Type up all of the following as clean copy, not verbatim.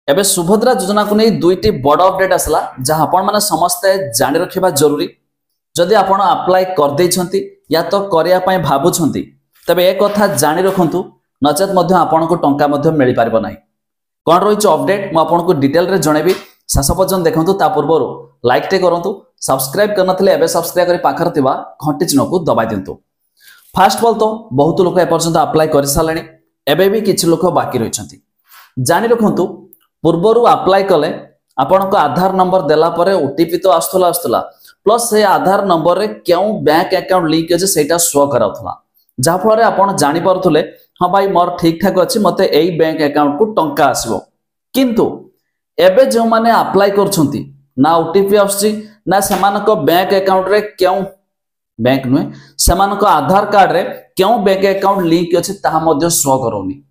एबे सुभद्रा योजना को नहीं दुईटी बड़ अपडेट आसला जहां आपण माने समस्ते जानि रखिबा जरूरी। जदि आपण अप्लाई कर देछंती या तो करिया पय भाबुछंती तबे एक कथा जानि रखंतु नचेत मध्य आपण को टंका मध्य मिल पारबो नाही। कोन रहिछ अपडेट म आपण को डिटेल रे जणेबी शेष पर्यंत देखंतु। ता पूर्व लाइक टे करंतु, सब्सक्राइब करनथले एबे सब्सक्राइब करी पाखर थिबा घंटी चिन्ह को दबाइ दियंतु। फास्ट बॉल तो बहुत लोक ए पर्यंत अप्लाई कर सालानी, एबे भी किछि लोक बाकी रहिछंती। जानि रखंतु पूर्वरु अप्लाई कले आपण को आधार नंबर देला परे ओटीपी तो आस्तला प्लस से आधार नंबर रे क्यों बैंक अकाउंट लिंक अछि सेटा शो कराउथला, जा फल आपण जानि परथुले हां भाई मोर ठीक ठाक अछि मते एई बैंक अकाउंट को टंका आसीबो। किंतु एबे जो माने अप्लाई करछंती ना ओटीपी आछि ना समानको बैंक अकाउंट रे क्यों बैंक नुए समानको आधार कार्ड रे क्यों बैंक अकाउंट लिंक अछि ताहा मध्ये शो करौनी।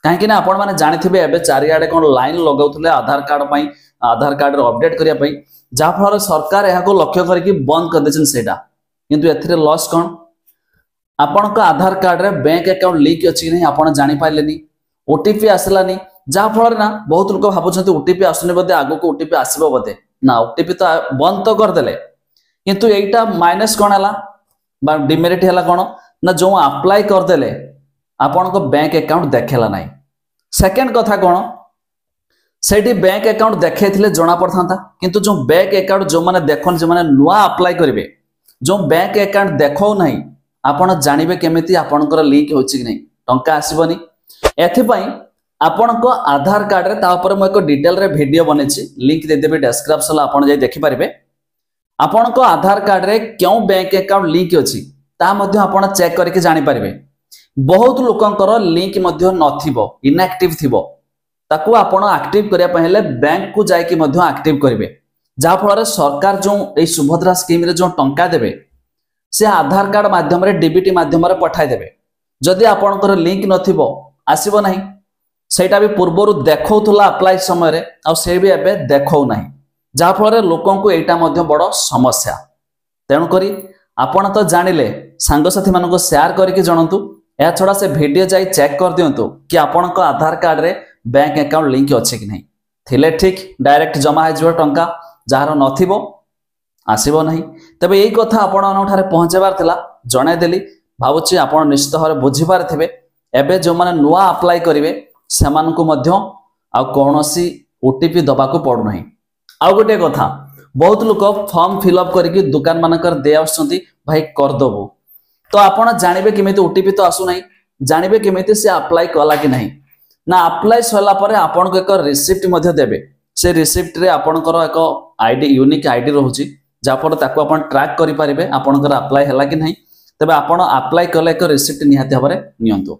कहीं ना आपण माने जानिथिबे एबे चारियाडे कोन लाइन लगाउथले आधार कार्ड पई, आधार कार्ड रे अपडेट करिया पई, जा फल सरकार एहा को लक्ष्य करके बंद कर देछन सेटा। किंतु एथिरे लॉस कोन आपण का आधार कार्ड रे बैंक अकाउंट लिंक अछि कि नहीं आपण जानि पाइलेनी, ओटीपी आसलानी, जा फल ना बहुत लोक भाबुछंती ओटीपी आसुनी बदे आगो को ओटीपी आसीबो बदे ना, ओटीपी तो बंद तो कर देले। किंतु एटा माइनस कोन हला बा डिमेरिट हला कोन ना जो अप्लाई कर देले आपण को बैंक अकाउंट देखेला नाही। सेकंड कथा कोन सेठी बैंक अकाउंट देखैथिले जणा पड़थांता, किंतु जो बैंक अकाउंट जो माने देखन जे माने नुआ अप्लाई करिवे जो बैंक अकाउंट देखौ नाही आपण जानिबे केमिति आपणकर लिंक होछि कि नहीं, टंका आसीबनी। एथि पई आपण को आधार कार्ड रे ता ऊपर म एक डिटेल रे वीडियो बनेछि, लिंक दे देबे डिस्क्रिप्शन ला आपण जाई देखि पारिबे। आपण को आधार कार्ड रे क्यों बैंक अकाउंट लिंक अछि ता मध्ये आपण चेक करके जानि पारिबे। बहुत लोकंकर लिंक मध्ये नथिबो, इनएक्टिव थिबो, ताकू आपण एक्टिव करिया पहिले बैंक को जाई कि मध्ये एक्टिव करिवे। जा फल सरकार जो ए सुभद्रा स्कीम रे जो टंका देबे से आधार कार्ड माध्यम रे डीबीटी माध्यम रे पठाई देबे। जदि आपणकर लिंक नथिबो आसीबो नाही, सेटा भी पूर्वरु देखौथुला अप्लाई समय रे आ से भी एबे देखौ नाही, जा फल लोकन को एटा मध्ये बड़ समस्या। तेनु करी आपण तो जानिले सांग साथी मानको शेयर करके जणंतु। या छड़ा से वीडियो जाई चेक कर दियंतु कि आपण को आधार कार्ड रे बैंक अकाउंट लिंक अछि कि नहीं, थिले ठीक डायरेक्ट जमा हे जो टंका, जार नथिबो आसीबो नहीं। तबे एई कथा आपण अनठारे पहुंचेबार थिला, जणाई देली। भाबुची आपण निश्चित भाबरे बुझी पारथिबे। एबे जो माने नुआ अप्लाई करिवे सेमानकु मध्य आ कोनोसी ओटीपी दबा को पड़ु नहीं। आ गोटे कथा बहुत लोक फॉर्म फिलअप करके दुकान मानकर दे आछंती भाई कर दबो, तो आपण जानिबे केमिति ओटीपी तो आसु नहीं, जानिबे केमिति से अप्लाई कला कि नहीं ना। अप्लाई सला परे आपण को एक रिसिप्ट मध्ये देबे, से रिसिप्ट रे आपणकर एक आईडी यूनिक आईडी रहउची, जा पर ताको आपण ट्रैक करि पारिबे आपणकर अप्लाई हला कि नहीं। तबे आपण अप्लाई कले एक रिसिप्ट निहाती हबरे नियंतु।